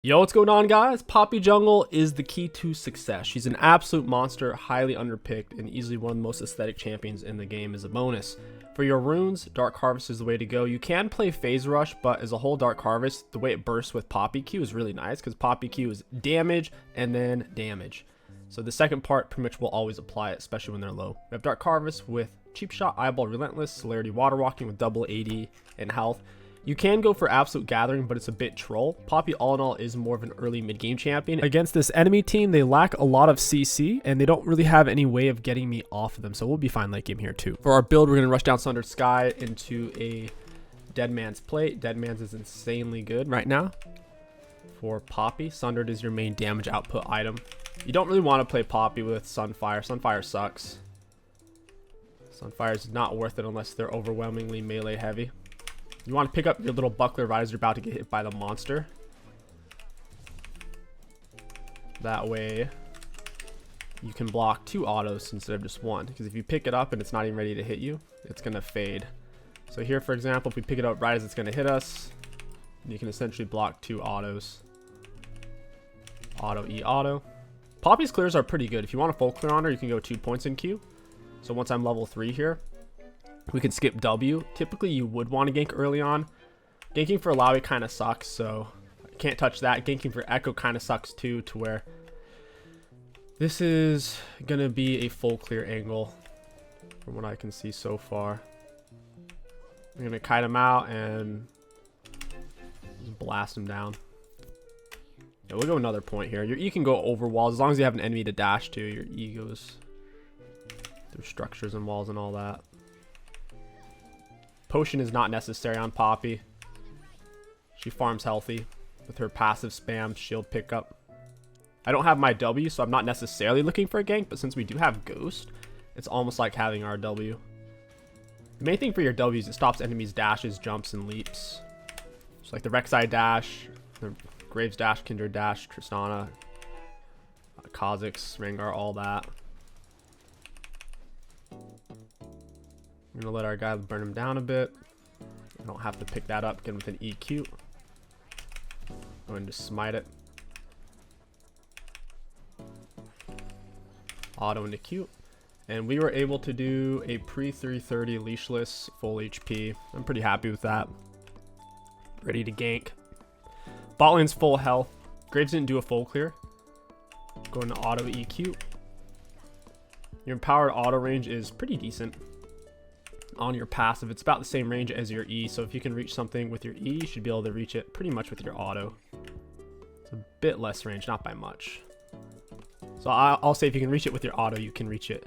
Yo, what's going on, guys? Poppy Jungle is the key to success. She's an absolute monster, highly underpicked, and easily one of the most aesthetic champions in the game as a bonus. For your runes, Dark Harvest is the way to go. You can play Phase Rush, but as a whole Dark Harvest, the way it bursts with Poppy Q is really nice because Poppy Q is damage and then damage. So the second part pretty much will always apply it, especially when they're low. We have Dark Harvest with Cheap Shot, Eyeball Relentless, Celerity Water Walking with double AD and health. You can go for Absolute Gathering, but it's a bit troll. Poppy, all in all, is more of an early mid-game champion. Against this enemy team, they lack a lot of CC, and they don't really have any way of getting me off of them, so we'll be fine late game here too. For our build, we're going to rush down Sundered Sky into a Dead Man's Plate. Dead Man's is insanely good right now. For Poppy, Sundered is your main damage output item. You don't really want to play Poppy with Sunfire. Sunfire sucks. Sunfire is not worth it unless they're overwhelmingly melee heavy. You want to pick up your little buckler right as you're about to get hit by the monster. That way you can block 2 autos instead of just 1. Because if you pick it up and it's not even ready to hit you, it's going to fade. So here, for example, if we pick it up right as it's going to hit us, you can essentially block 2 autos. Auto, E, auto. Poppy's clears are pretty good. If you want a full clear on her, you can go 2 points in Q. So once I'm level 3 here, we can skip W. Typically, you would want to gank early on. Ganking for Alawi kind of sucks, so I can't touch that. Ganking for Echo kind of sucks too, to where this is going to be a full clear angle from what I can see so far. I'm going to kite him out and just blast him down. Yeah, we'll go another point here. Your E can go over walls as long as you have an enemy to dash to. Your E goes through structures and walls and all that. Potion is not necessary on Poppy. She farms healthy with her passive spam shield pickup. I don't have my W, so I'm not necessarily looking for a gank, but since we do have Ghost, it's almost like having our W. The main thing for your W is it stops enemies' dashes, jumps, and leaps. So like the Rek'Sai dash, the Graves dash, Kindred dash, Tristana, Kha'Zix, Rengar, all that. I'm going to let our guy burn him down a bit. I don't have to pick that up. Get him with an EQ. Go and just smite it. Auto into Q. And we were able to do a pre-330 leashless full HP. I'm pretty happy with that. Ready to gank. Bot lane's full health. Graves didn't do a full clear. Go into auto EQ. Your empowered auto range is pretty decent. On your passive, it's about the same range as your E, so if you can reach something with your E, you should be able to reach it pretty much with your auto. It's a bit less range, not by much. So I'll say if you can reach it with your auto, you can reach it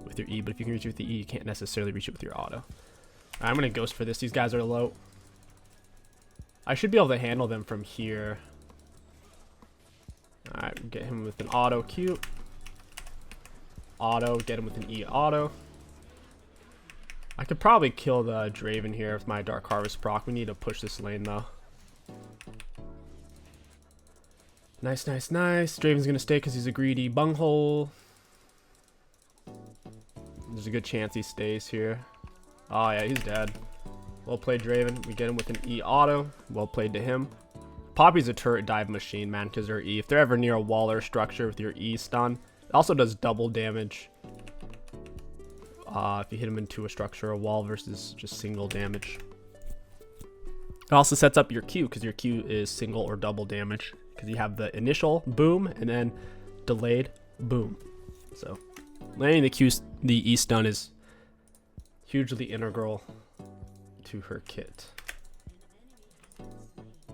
with your E, but if you can reach it with the E, you can't necessarily reach it with your auto. All right, I'm going to ghost for this. These guys are low. I should be able to handle them from here. Alright, get him with an auto Q. Auto, get him with an E auto. I could probably kill the Draven here with my Dark Harvest proc. We need to push this lane though. Nice, nice, nice. Draven's gonna stay because he's a greedy bunghole. There's a good chance he stays here. Oh yeah, he's dead. Well played, Draven. We get him with an E auto. Well played to him. Poppy's a turret dive machine, man, because her E. If they're ever near a wall or structure with your E stun, it also does double damage. If you hit him into a structure or a wall versus just single damage. It also sets up your Q because your Q is single or double damage because you have the initial boom and then delayed boom. So landing the E stun is hugely integral to her kit.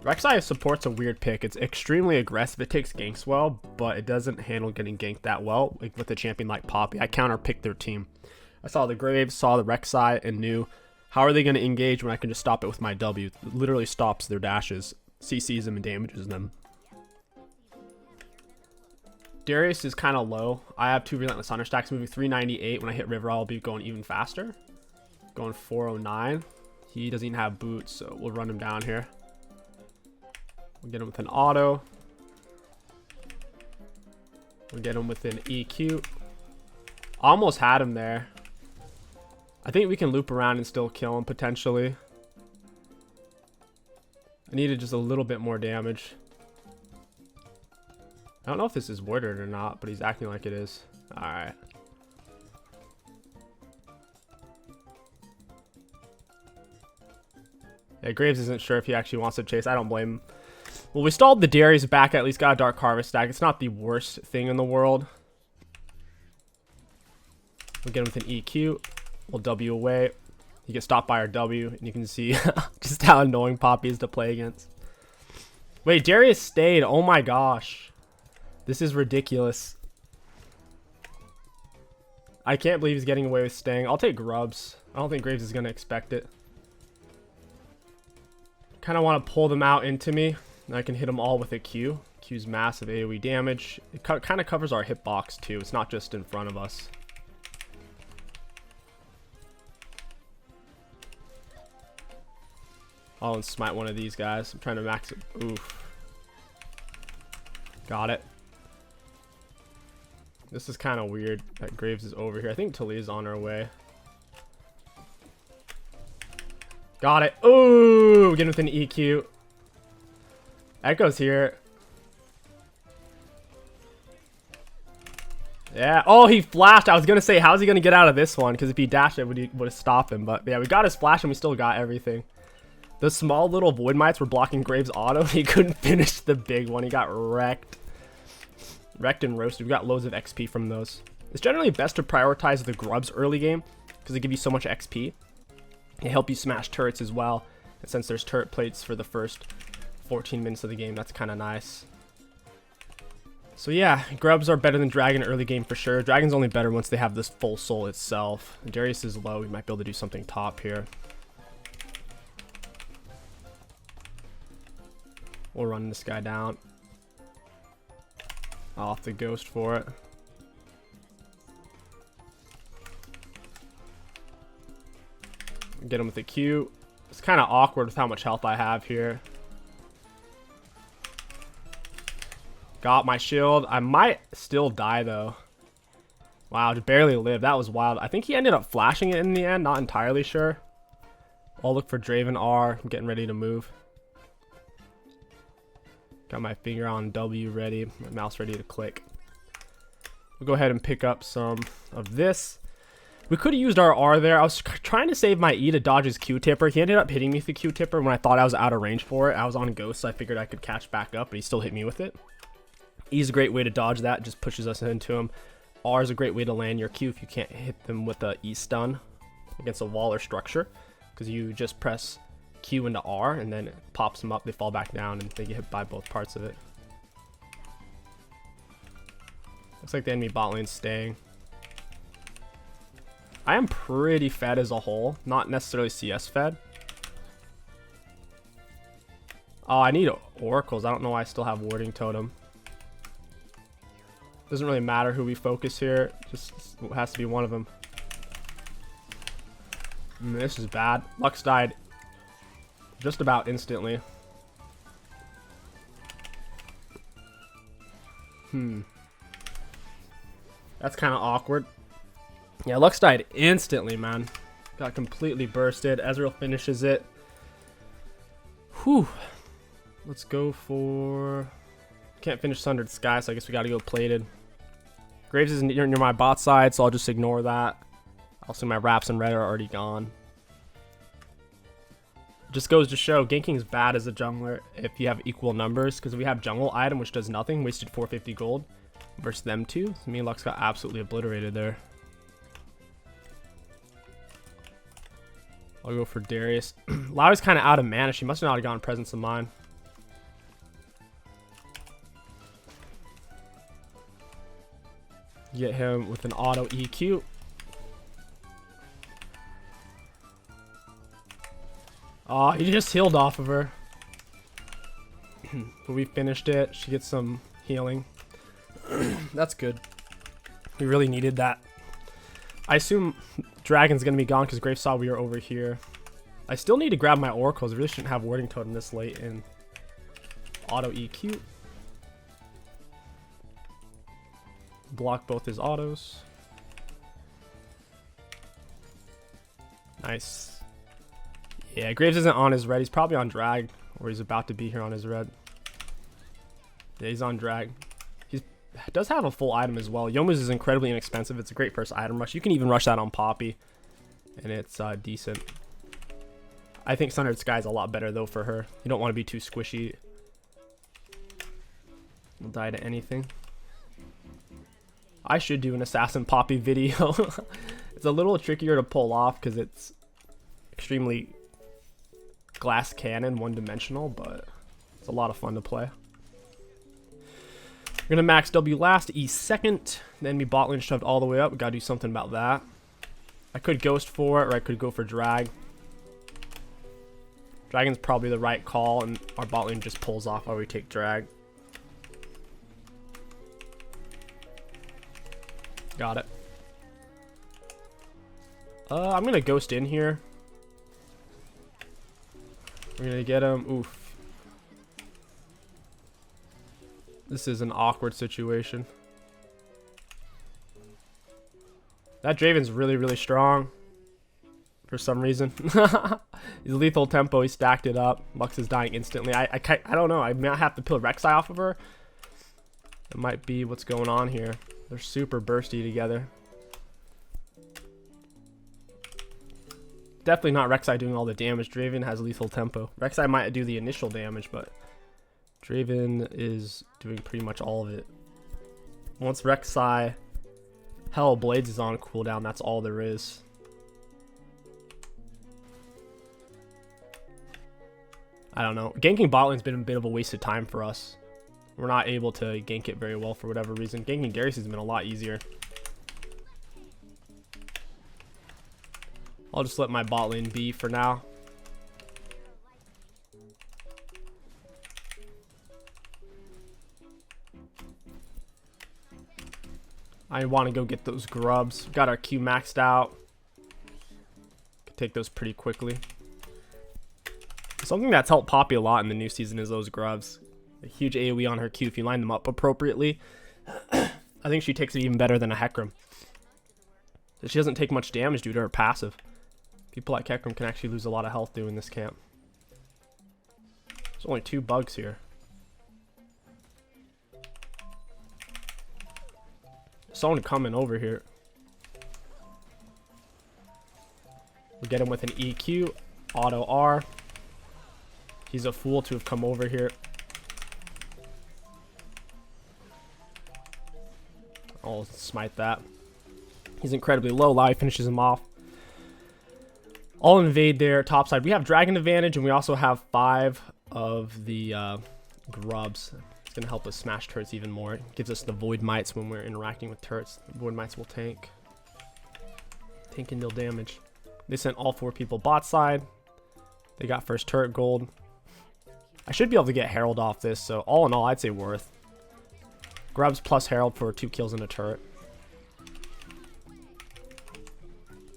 Rek'Sai supports a weird pick. It's extremely aggressive. It takes ganks well, but it doesn't handle getting ganked that well. Like with a champion like Poppy, I counterpicked their team. I saw the Graves, saw the Rek'Sai, and knew how are they going to engage when I can just stop it with my W. It literally stops their dashes, CCs them, and damages them. Darius is kind of low. I have 2 Relentless Hunter stacks moving 398. When I hit River, I'll be going even faster. Going 409. He doesn't even have boots, so we'll run him down here. We'll get him with an auto. We'll get him with an EQ. Almost had him there. I think we can loop around and still kill him potentially. I needed just a little bit more damage. I don't know if this is bordered or not, but he's acting like it is. Alright. Yeah, Graves isn't sure if he actually wants to chase. I don't blame him. Well, we stalled the Darius back. At least got a Dark Harvest stack. It's not the worst thing in the world. We'll get him with an EQ. We'll W away. He gets stopped by our W, and you can see just how annoying Poppy is to play against. Wait, Darius stayed. Oh my gosh. This is ridiculous. I can't believe he's getting away with staying. I'll take Grubs. I don't think Graves is going to expect it. Kind of want to pull them out into me. And I can hit them all with a Q. Q's massive AoE damage. It kind of covers our hitbox too. It's not just in front of us. I'll smite one of these guys. I'm trying to max it. Oof. Got it. This is kind of weird that Graves is over here. I think Talia's on her way. Got it. Ooh, getting with an EQ. Echo's here. Yeah. Oh, he flashed. I was going to say, how's he going to get out of this one? Because if he dashed, it would have stopped him. But yeah, we got his flash and we still got everything. The small little Void Mites were blocking Graves' auto. He couldn't finish the big one. He got wrecked. Wrecked and roasted. We got loads of XP from those. It's generally best to prioritize the Grubs early game because they give you so much XP. They help you smash turrets as well. And since there's turret plates for the first 14 minutes of the game, that's kind of nice. So yeah, Grubs are better than Dragon early game for sure. Dragon's only better once they have this full soul itself. Darius is low. We might be able to do something top here. We'll run this guy down. I'll have to ghost for it. Get him with a Q. It's kind of awkward with how much health I have here. Got my shield. I might still die though. Wow, just barely lived. That was wild. I think he ended up flashing it in the end. Not entirely sure. I'll look for Draven R. I'm getting ready to move. Got my finger on W ready, my mouse ready to click. We'll go ahead and pick up some of this. We could have used our R there. I was trying to save my E to dodge his Q-tipper. He ended up hitting me with the Q-tipper when I thought I was out of range for it. I was on Ghost, so I figured I could catch back up, but he still hit me with it. E's a great way to dodge that, just pushes us into him. R is a great way to land your Q if you can't hit them with the E stun against a wall or structure, because you just press Q into R and then it pops them up, they fall back down, and they get hit by both parts of it. Looks like the enemy bot lane's staying. I am pretty fed as a whole, not necessarily CS fed. Oh, I need oracles. I don't know why I still have warding totem. Doesn't really matter who we focus here, just has to be one of them. This is bad. Lux died just about instantly. That's kind of awkward. Yeah, Lux died instantly, man. Got completely bursted. Ezreal finishes it. Whew. Let's go for... Can't finish Sundered Sky, so I guess we gotta go plated. Graves is near my bot side, so I'll just ignore that. Also, my Wraps and Red are already gone. Just goes to show, ganking is bad as a jungler if you have equal numbers, because we have jungle item, which does nothing, wasted 450 gold, versus them two. So me and Lux got absolutely obliterated there. I'll go for Darius. Lavi's kind of out of mana. She must not have gone Presence of Mind. Get him with an auto EQ. Oh, he just healed off of her. But we finished it. She gets some healing. That's good. We really needed that. I assume Dragon's going to be gone because Graves saw we were over here. I still need to grab my oracles. I really shouldn't have warding totem this late in auto EQ. Block both his autos. Nice. Yeah, Graves isn't on his red. He's probably on drag, or he's about to be here on his red. Yeah, he's on drag. He's It does have a full item as well. Yomu's is incredibly inexpensive. It's a great first item rush. You can even rush that on Poppy, and it's decent. I think Sundered Sky is a lot better though for her. You don't want to be too squishy. We'll die to anything. I should do an Assassin Poppy video. It's a little trickier to pull off because it's extremely glass cannon, one-dimensional, but it's a lot of fun to play. We're gonna max W last, E second. Then me bot lane shoved all the way up. We gotta do something about that. I could ghost for it, or I could go for drag. Dragon's probably the right call, and our bot lane just pulls off while we take drag. Got it. I'm gonna ghost in here. We're gonna get him. Oof. This is an awkward situation. That Draven's really, really strong. For some reason. He's lethal tempo. He stacked it up. Lux is dying instantly. I don't know. I might have to peel Rek'Sai off of her. It might be what's going on here. They're super bursty together. Definitely not Rek'Sai doing all the damage. Draven has lethal tempo. Rek'Sai might do the initial damage, but Draven is doing pretty much all of it. Once Rek'Sai Hell Blades is on cooldown, that's all there is. I don't know. Ganking bot lane's been a bit of a waste of time for us. We're not able to gank it very well for whatever reason. Ganking Darius has been a lot easier. I'll just let my bot lane be for now. I want to go get those grubs. Got our Q maxed out. Could take those pretty quickly. Something that's helped Poppy a lot in the new season is those grubs. A huge AoE on her Q if you line them up appropriately. I think she takes it even better than a Hecarim. She doesn't take much damage due to her passive. People like Hecarim can actually lose a lot of health doing this camp. There's only 2 bugs here. Someone coming over here. We get him with an EQ, auto R. He's a fool to have come over here. I'll smite that. He's incredibly low. Lai finishes him off. I'll invade their top side. We have dragon advantage, and we also have 5 of the grubs. It's going to help us smash turrets even more. It gives us the void mites when we're interacting with turrets. The void mites will tank. Tank and deal damage. They sent all 4 people bot side. They got first turret gold. I should be able to get Herald off this, so all in all, I'd say worth. Grubs plus Herald for 2 kills in a turret.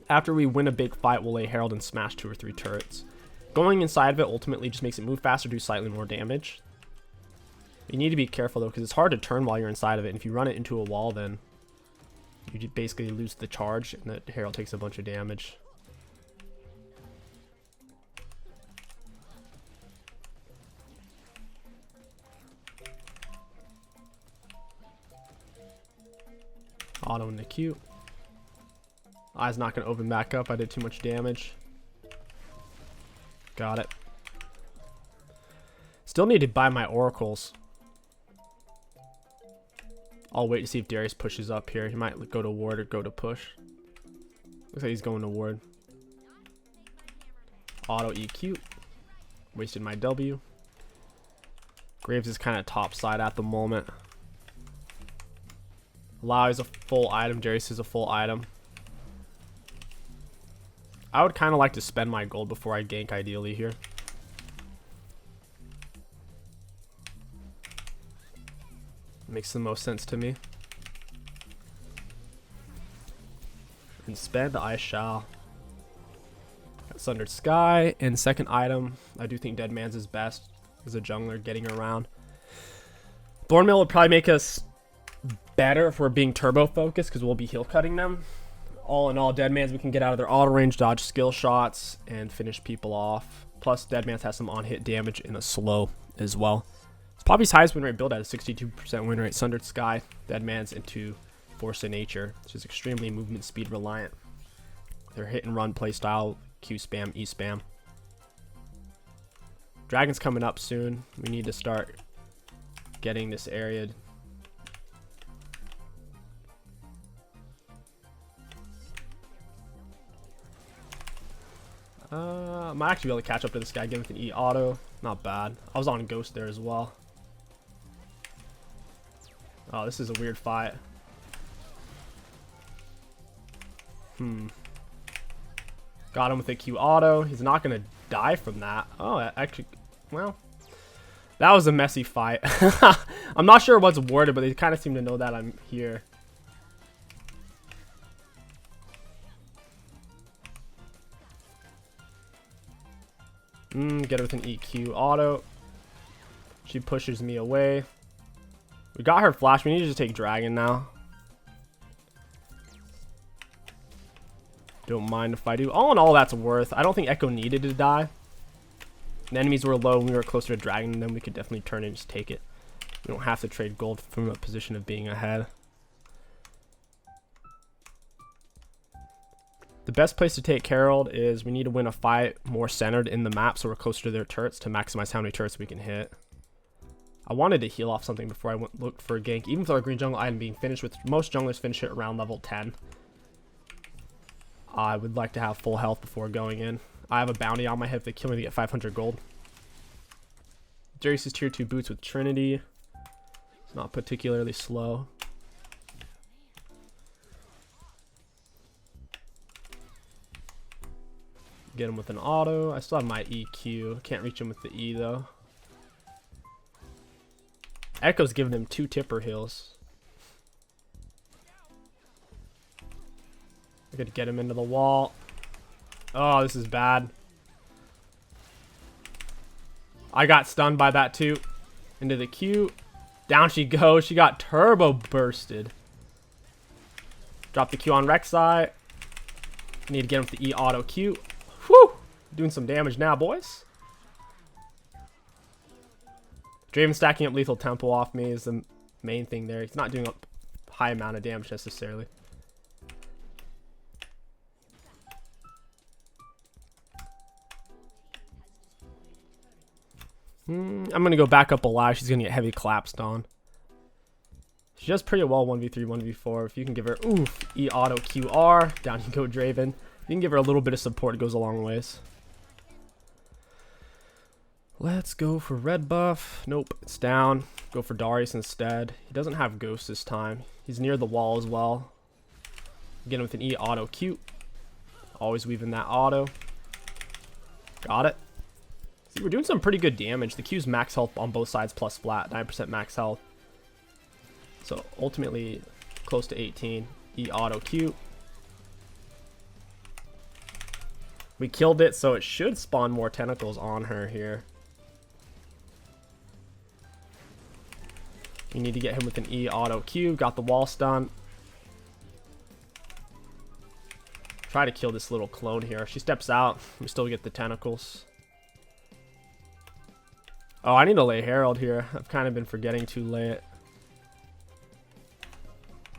After we win a big fight, we'll lay Herald and smash 2 or 3 turrets. Going inside of it ultimately just makes it move faster, do slightly more damage. You need to be careful though, because it's hard to turn while you're inside of it, and if you run it into a wall, then you basically lose the charge, and the Herald takes a bunch of damage. Auto in the Q. Eye's not going to open back up. I did too much damage. Got it. Still need to buy my oracles. I'll wait to see if Darius pushes up here. He might go to ward or go to push. Looks like he's going to ward. Auto EQ. Wasted my W. Graves is kind of top side at the moment. Lau is a full item. Darius is a full item. I would kind of like to spend my gold before I gank ideally here. Makes the most sense to me. And spend, I shall. Got Sundered Sky. And second item, I do think Dead Man's is best as a jungler getting around. Thornmail would probably make us better if we're being turbo focused because we'll be heal cutting them. All in all, Dead Man's we can get out of their auto range, dodge skill shots, and finish people off. Plus, Dead Man's has some on hit damage in a slow as well. It's Poppy's highest win rate build at a 62% win rate. Sundered Sky, Dead Man's into Force of Nature, which is extremely movement speed reliant. Their hit and run play style, Q spam, E spam. Dragon's coming up soon. We need to start getting this area. Might actually be able to catch up to this guy again with an E auto. Not bad. I was on Ghost there as well. Oh, this is a weird fight. Got him with a Q auto. He's not going to die from that. Oh, actually, well, that was a messy fight. I'm not sure what's worded, but they kind of seem to know that I'm here. Get her with an EQ auto. She pushes me away. We got her flash. We need to just take Dragon now. Don't mind if I do. All in all, that's worth. I don't think Echo needed to die. The enemies were low and we were closer to Dragon, and then we could definitely turn and just take it. We don't have to trade gold from a position of being ahead. The best place to take Herald is we need to win a fight more centered in the map so we're closer to their turrets to maximize how many turrets we can hit. I wanted to heal off something before I looked for a gank. Even with our green jungle item being finished, with most junglers finish it around level 10. I would like to have full health before going in. I have a bounty on my head. If they kill me, they get 500 gold. Darius' tier 2 boots with Trinity. It's not particularly slow. Get him with an auto. I still have my EQ. Can't reach him with the E though. Echo's giving him 2 tipper heals. I could get him into the wall. Oh, this is bad. I got stunned by that too. Into the Q. Down she goes. She got turbo bursted. Drop the Q on Rek'Sai. Need to get him with the E auto Q. Whew! Doing some damage now, boys. Draven stacking up Lethal Temple off me is the main thing there. He's not doing a high amount of damage necessarily. I'm going to go back up alive. She's going to get heavy collapsed on. She does pretty well 1v3, 1v4. If you can give her, oof, E auto QR. Down you go, Draven. If you can give her a little bit of support, it goes a long ways. Let's go for red buff. Nope, it's down. Go for Darius instead. He doesn't have Ghost this time. He's near the wall as well. Get him with an E auto Q. Always weaving that auto. Got it. See, we're doing some pretty good damage. The Q's max health on both sides plus flat. 9% max health. So ultimately close to 18. E auto Q. We killed it, so it should spawn more tentacles on her here. We need to get him with an E auto Q. Got the wall stun. Try to kill this little clone here. She steps out. We still get the tentacles. Oh, I need to lay Herald here. I've kind of been forgetting to lay it.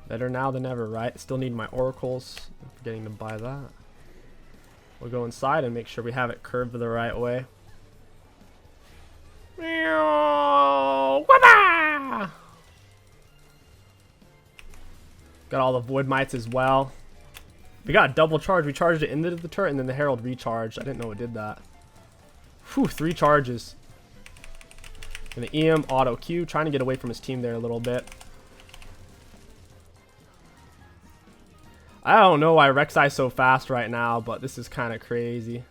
Better now than ever, right? Still need my oracles. I'm forgetting to buy that. We'll go inside and make sure we have it curved the right way. Got all the void mites as well. We got a double charge. We charged it into the turret and then the Herald recharged. I didn't know it did that. Whew, 3 charges. And the EM auto Q, trying to get away from his team there a little bit. I don't know why Rek'Sai's so fast right now, but this is kind of crazy.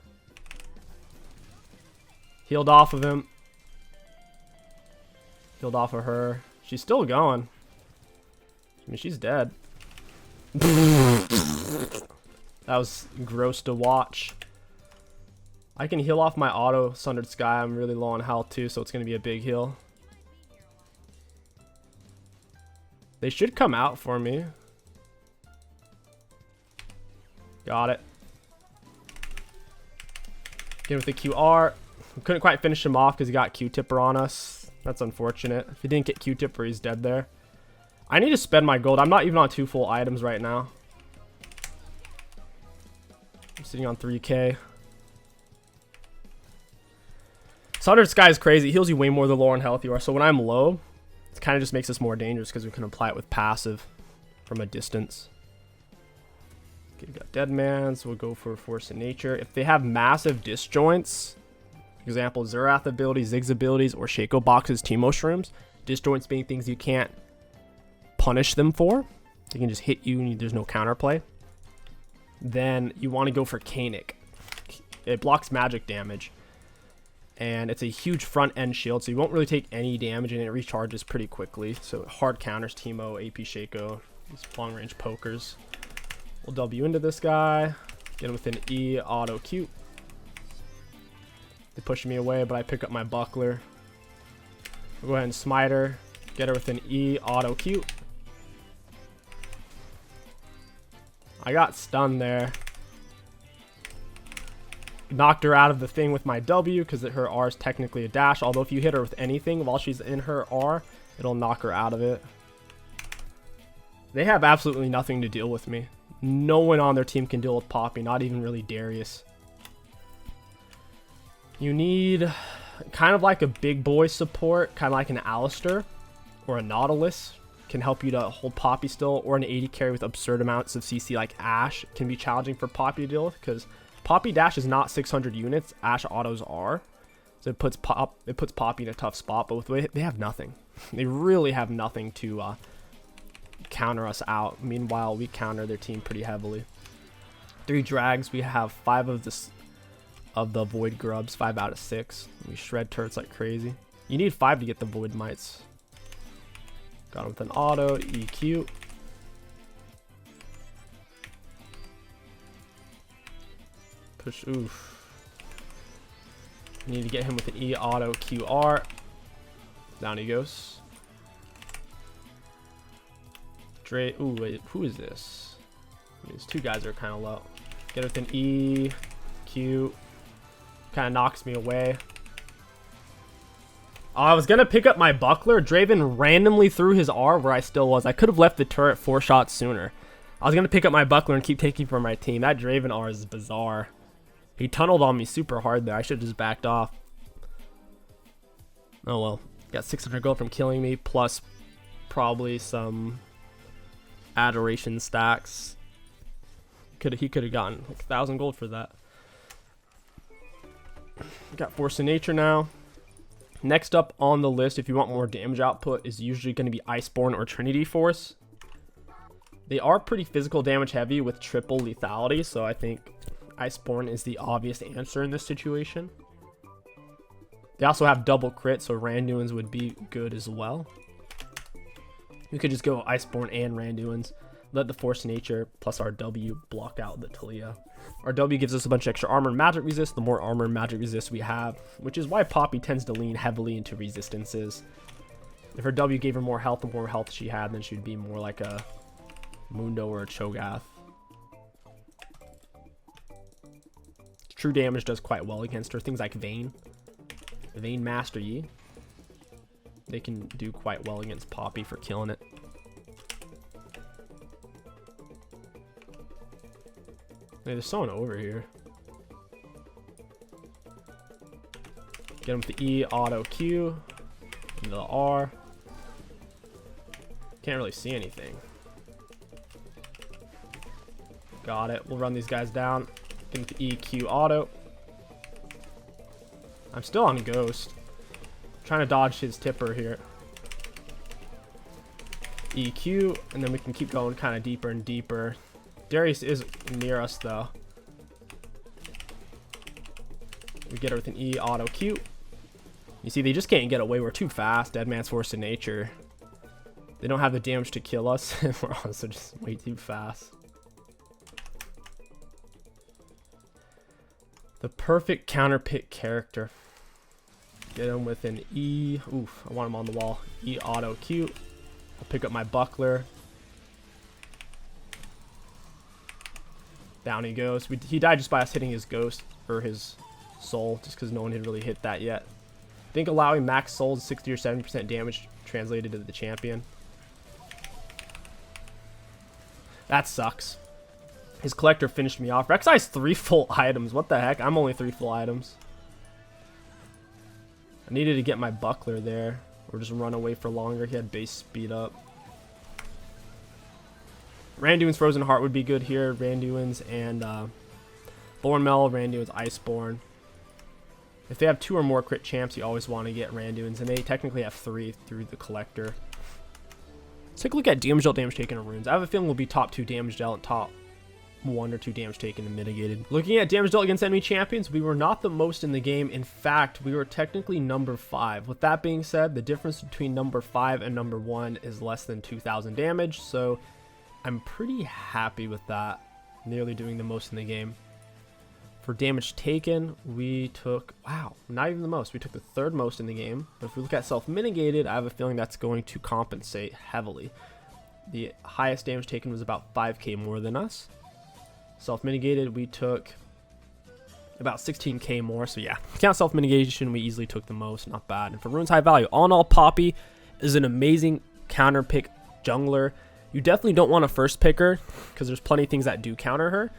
Healed off of him. Healed off of her. She's still going. I mean, she's dead. That was gross to watch. I can heal off my auto Sundered Sky. I'm really low on health too, so it's going to be a big heal. They should come out for me. Got it. Get him with the QR. We couldn't quite finish him off because he got Q-tipper on us. That's unfortunate. If he didn't get Q-tip or he's dead there. I need to spend my gold. I'm not even on 2 full items right now. I'm sitting on 3k. Sundered Sky is crazy. It heals you way more the lower on health you are. So when I'm low, it kind of just makes us more dangerous because we can apply it with passive from a distance. Okay, we got Dead Man, so we'll go for Force of Nature. If they have massive disjoints, example, Zerath abilities, Ziggs abilities, or Shaco boxes, Teemo shrooms, disjoints being things you can't punish them for, they can just hit you and there's no counterplay, then you want to go for Kanik. It blocks magic damage, and it's a huge front end shield, so you won't really take any damage, and it recharges pretty quickly. So hard counters Teemo, AP Shaco, these long range pokers. We'll W into this guy, get him with an E, auto Q. They push me away, but I pick up my buckler. We'll go ahead and smite her, get her with an E, auto Q. I got stunned there. Knocked her out of the thing with my W because her R is technically a dash. Although if you hit her with anything while she's in her R, it'll knock her out of it. They have absolutely nothing to deal with me. No one on their team can deal with Poppy, not even really Darius. You need kind of like a big boy support, kind of like an Alistair or a Nautilus. Can help you to hold Poppy still, or an 80 carry with absurd amounts of CC like Ashe can be challenging for Poppy to deal with because Poppy dash is not 600 units. Ashe autos are, so it puts Poppy in a tough spot. But with they have nothing. They really have nothing to counter us out. Meanwhile, we counter their team pretty heavily. 3 drags. We have 5 of the Void Grubs. 5 out of 6. We shred turrets like crazy. You need 5 to get the Void Mites. Got him with an auto, EQ. Push, oof. Need to get him with an E, auto, QR. Down he goes. Dre, ooh, wait, who is this? These 2 guys are kind of low. Get it with an E, Q. Kind of knocks me away. I was going to pick up my buckler. Draven randomly threw his R where I still was. I could have left the turret 4 shots sooner. I was going to pick up my buckler and keep taking from my team. That Draven R is bizarre. He tunneled on me super hard there. I should have just backed off. Oh well. Got 600 gold from killing me, plus probably some adoration stacks. He could have gotten like 1,000 gold for that. Got Force of Nature now. Next up on the list, if you want more damage output, is usually going to be Iceborne or Trinity Force. They are pretty physical damage heavy with triple lethality, so I think Iceborne is the obvious answer in this situation. They also have double crit, so Randuin's would be good as well. We could just go Iceborne and Randuin's. Let the Force of Nature plus our W block out the Talia. Our W gives us a bunch of extra armor and magic resist. The more armor and magic resist we have, which is why Poppy tends to lean heavily into resistances. If her W gave her more health, the more health she had, then she'd be more like a Mundo or a Cho'Gath. True damage does quite well against her. Things like Vayne Master Yi, they can do quite well against Poppy for killing it. Hey, there's someone over here. Get him with the E, auto Q, and the R. Can't really see anything. Got it. We'll run these guys down. Get him with the E, Q, auto. I'm still on Ghost. Trying to dodge his tipper here. EQ, and then we can keep going kind of deeper and deeper. Darius is near us though. We get her with an E, auto Q. You see, they just can't get away. We're too fast. Dead Man's Force of Nature. They don't have the damage to kill us. We're also just way too fast. The perfect counter pick character. Get him with an E. Oof, I want him on the wall. E, auto Q. I'll pick up my buckler. Down he goes. He died just by us hitting his ghost, or his soul, just because no one had really hit that yet. I think allowing max souls 60 or 70% damage translated to the champion. That sucks. His collector finished me off. Rek'Sai has 3 full items. What the heck? I'm only 3 full items. I needed to get my buckler there, or just run away for longer. He had base speed up. Randuin's Frozen Heart would be good here. Randuin's and Thornmail, Randuin's Iceborne. If they have 2 or more crit champs, you always want to get Randuin's, and they technically have 3 through the collector. Let's take a look at damage dealt, damage taken, and runes. I have a feeling we'll be top 2 damage dealt and top 1 or 2 damage taken and mitigated. Looking at damage dealt against enemy champions, we were not the most in the game. In fact, we were technically number 5. With that being said, the difference between number 5 and number 1 is less than 2,000 damage, so I'm pretty happy with that. Nearly doing the most in the game. For damage taken, we took, wow, not even the most. We took the 3rd most in the game. But if we look at self-mitigated, I have a feeling that's going to compensate heavily. The highest damage taken was about 5k more than us. Self-mitigated, we took about 16k more. So yeah, count self-mitigation, we easily took the most. Not bad. And for runes high value, all in all, Poppy is an amazing counter pick jungler. You definitely don't want to first pick her because there's plenty of things that do counter her.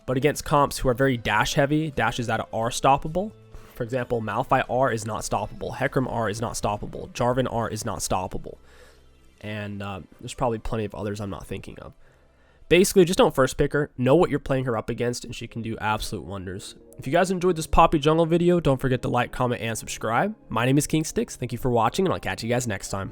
But against comps who are very dash heavy, dashes that are stoppable. For example, Malphite R is not stoppable. Hecarim R is not stoppable. Jarvan R is not stoppable. And there's probably plenty of others I'm not thinking of. Basically, just don't first pick her. Know what you're playing her up against, and she can do absolute wonders. If you guys enjoyed this Poppy Jungle video, don't forget to like, comment, and subscribe. My name is King Sticks. Thank you for watching, and I'll catch you guys next time.